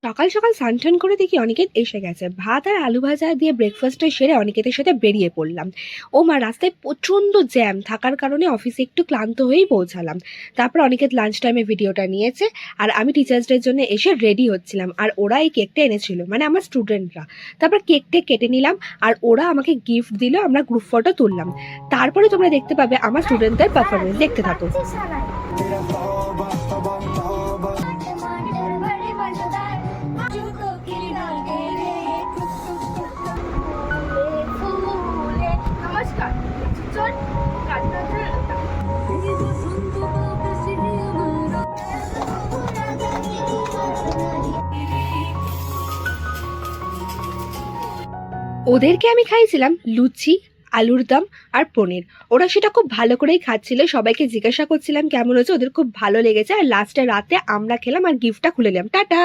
সকাল সকাল স্নান করে দেখি অনিকেত এসে গেছে। ভাত আর আলু ভাজা দিয়ে ব্রেকফাস্টটা সেরে অনিকেতের সাথে বেরিয়ে পড়লাম। ও মা, রাস্তায় প্রচণ্ড জ্যাম থাকার কারণে অফিসে একটু ক্লান্ত হয়েই পৌঁছালাম। তারপর অনিকেত লাঞ্চ টাইমে ভিডিওটা নিয়েছে আর আমি টিচার্স ডের জন্য এসে রেডি হচ্ছিলাম, আর ওরা এই কেকটা এনেছিল, মানে আমার স্টুডেন্টরা। তারপর কেকটা কেটে নিলাম আর ওরা আমাকে গিফট দিল, আমরা গ্রুপ ফটো তুললাম। তারপরে তোমরা দেখতে পাবে আমার স্টুডেন্টদের পারফরমেন্স, দেখতে থাকো। নমস্কার। চল ওদেরকে আমি খাইয়েছিলাম লুচি, আলুর দম আর পনির। ওরা সেটা খুব ভালো করেই খাচ্ছিল, সবাইকে জিজ্ঞাসা করছিলাম কেমন হয়েছে, ওদের খুব ভালো লেগেছে। আর লাস্টে রাতে আমরা খেলাম আর গিফটটা খুলে নিলাম। টাটা।